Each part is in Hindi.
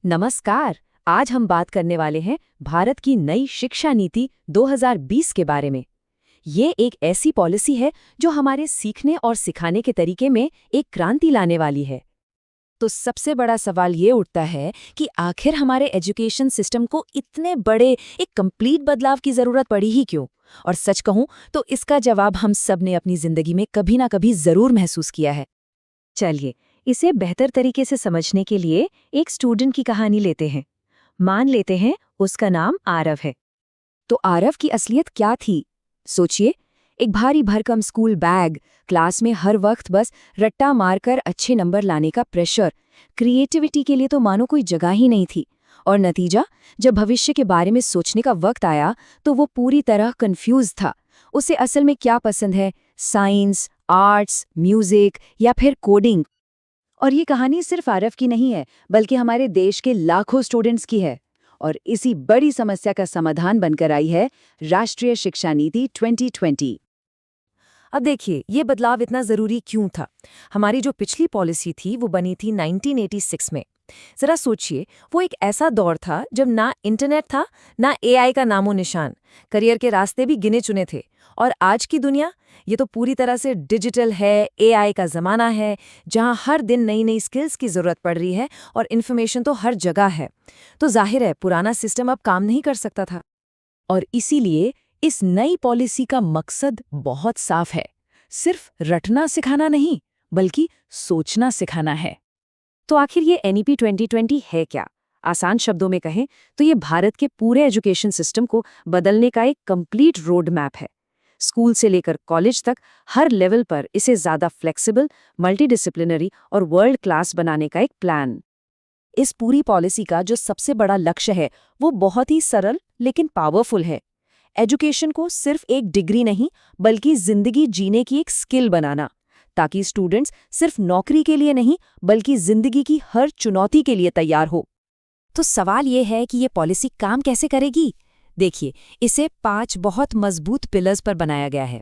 नमस्कार। आज हम बात करने वाले हैं भारत की नई शिक्षा नीति 2020 के बारे में। ये एक ऐसी पॉलिसी है जो हमारे सीखने और सिखाने के तरीके में एक क्रांति लाने वाली है। तो सबसे बड़ा सवाल ये उठता है कि आखिर हमारे एजुकेशन सिस्टम को इतने बड़े एक कंप्लीट बदलाव की जरूरत पड़ी ही क्यों? और सच कहूं तो इसका जवाब हम सब ने अपनी जिंदगी में कभी ना कभी जरूर महसूस किया है। चलिए, इसे बेहतर तरीके से समझने के लिए एक स्टूडेंट की कहानी लेते हैं। मान लेते हैं उसका नाम आरव है। तो आरव की असलियत क्या थी? सोचिए, एक भारी भरकम स्कूल बैग, क्लास में हर वक्त बस रट्टा मारकर अच्छे नंबर लाने का प्रेशर, क्रिएटिविटी के लिए तो मानो कोई जगह ही नहीं थी। और नतीजा, जब भविष्य के बारे में सोचने का वक्त आया तो वो पूरी तरह कंफ्यूज था। उसे असल में क्या पसंद है, साइंस, आर्ट्स, म्यूजिक या फिर कोडिंग? और ये कहानी सिर्फ आरव की नहीं है, बल्कि हमारे देश के लाखों स्टूडेंट्स की है। और इसी बड़ी समस्या का समाधान बनकर आई है राष्ट्रीय शिक्षा नीति 2020। अब देखिए, ये बदलाव इतना जरूरी क्यों था? हमारी जो पिछली पॉलिसी थी वो बनी थी 1986 में। जरा सोचिए, वो एक ऐसा दौर था जब ना इंटरनेट था, ना एआई का नामो निशान, करियर के रास्ते भी गिने चुने थे। और आज की दुनिया, ये तो पूरी तरह से डिजिटल है, एआई का जमाना है, जहां हर दिन नई नई स्किल्स की जरूरत पड़ रही है और इन्फॉर्मेशन तो हर जगह है। तो जाहिर है, पुराना सिस्टम अब काम नहीं कर सकता था। और इसीलिए इस नई पॉलिसी का मकसद बहुत साफ है। सिर्फ रटना सिखाना नहीं, बल्कि सोचना सिखाना है। तो आखिर ये एनईपी 2020 है क्या? आसान शब्दों में कहें तो ये भारत के पूरे एजुकेशन सिस्टम को बदलने का एक कंप्लीट रोड मैप है। स्कूल से लेकर कॉलेज तक हर लेवल पर इसे ज्यादा फ्लेक्सिबल, मल्टीडिसिप्लिनरी और वर्ल्ड क्लास बनाने का एक प्लान। इस पूरी पॉलिसी का जो सबसे बड़ा लक्ष्य है वो बहुत ही सरल लेकिन पावरफुल है। एजुकेशन को सिर्फ एक डिग्री नहीं, बल्कि जिंदगी जीने की एक स्किल बनाना, ताकि स्टूडेंट्स सिर्फ नौकरी के लिए नहीं, बल्कि जिंदगी की हर चुनौती के लिए तैयार हो। तो सवाल ये है कि ये पॉलिसी काम कैसे करेगी? देखिए, इसे 5 बहुत मजबूत पिलर्स पर बनाया गया है।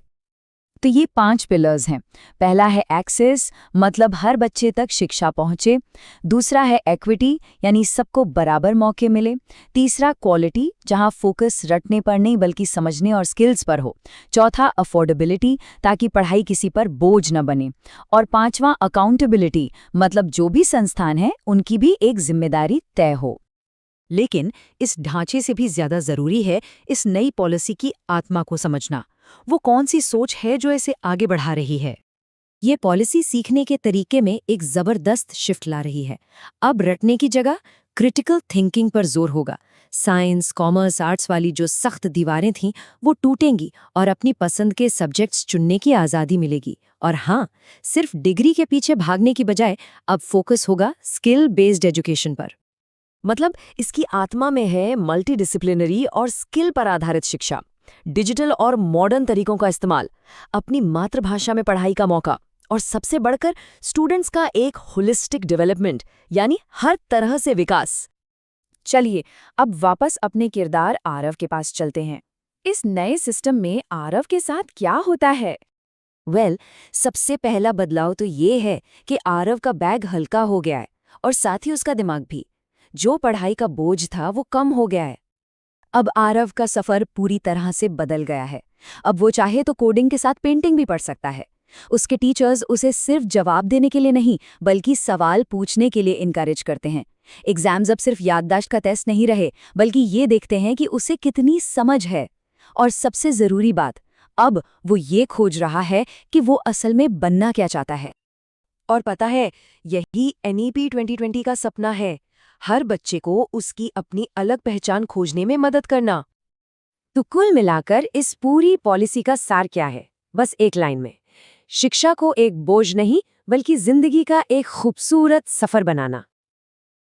तो ये 5 पिलर्स हैं। पहला है एक्सेस, मतलब हर बच्चे तक शिक्षा पहुंचे। दूसरा है इक्विटी, यानी सबको बराबर मौके मिले। तीसरा क्वालिटी, जहां फोकस रटने पर नहीं बल्कि समझने और स्किल्स पर हो। चौथा अफोर्डेबिलिटी, ताकि पढ़ाई किसी पर बोझ न बने। और पांचवां अकाउंटेबिलिटी, मतलब जो भी संस्थान है उनकी भी एक जिम्मेदारी तय हो। लेकिन इस ढांचे से भी ज्यादा जरूरी है इस नई पॉलिसी की आत्मा को समझना। वो कौन सी सोच है जो इसे आगे बढ़ा रही है? ये पॉलिसी सीखने के तरीके में एक जबरदस्त शिफ्ट ला रही है। अब रटने की जगह क्रिटिकल थिंकिंग पर जोर होगा। साइंस, कॉमर्स, आर्ट्स वाली जो सख्त दीवारें थीं वो टूटेंगी और अपनी पसंद के सब्जेक्ट्स चुनने की आज़ादी मिलेगी। और हाँ, सिर्फ डिग्री के पीछे भागने की बजाय अब फोकस होगा स्किल बेस्ड एजुकेशन पर। मतलब इसकी आत्मा में है मल्टीडिसिप्लिनरी और स्किल पर आधारित शिक्षा, डिजिटल और मॉडर्न तरीकों का इस्तेमाल, अपनी मातृभाषा में पढ़ाई का मौका, और सबसे बढ़कर स्टूडेंट्स का एक होलिस्टिक डेवलपमेंट, यानी हर तरह से विकास। चलिए, अब वापस अपने किरदार आरव के पास चलते हैं। इस नए सिस्टम में आरव के साथ क्या होता है? सबसे पहला बदलाव तो ये है कि आरव का बैग हल्का हो गया है और साथ ही उसका दिमाग भी। जो पढ़ाई का बोझ था वो कम हो गया है। अब आरव का सफर पूरी तरह से बदल गया है। अब वो चाहे तो कोडिंग के साथ पेंटिंग भी पढ़ सकता है। उसके टीचर्स उसे सिर्फ जवाब देने के लिए नहीं, बल्कि सवाल पूछने के लिए इनकरेज करते हैं। एग्जाम्स अब सिर्फ याददाश्त का टेस्ट नहीं रहे, बल्कि ये देखते हैं कि उसे कितनी समझ है। और सबसे जरूरी बात, अब वो ये खोज रहा है कि वो असल में बनना क्या चाहता है। और पता है, यही एनईपी 2020 का सपना है, हर बच्चे को उसकी अपनी अलग पहचान खोजने में मदद करना। तो कुल मिलाकर इस पूरी पॉलिसी का सार क्या है? बस एक लाइन में, शिक्षा को एक बोझ नहीं बल्कि जिंदगी का एक खूबसूरत सफर बनाना।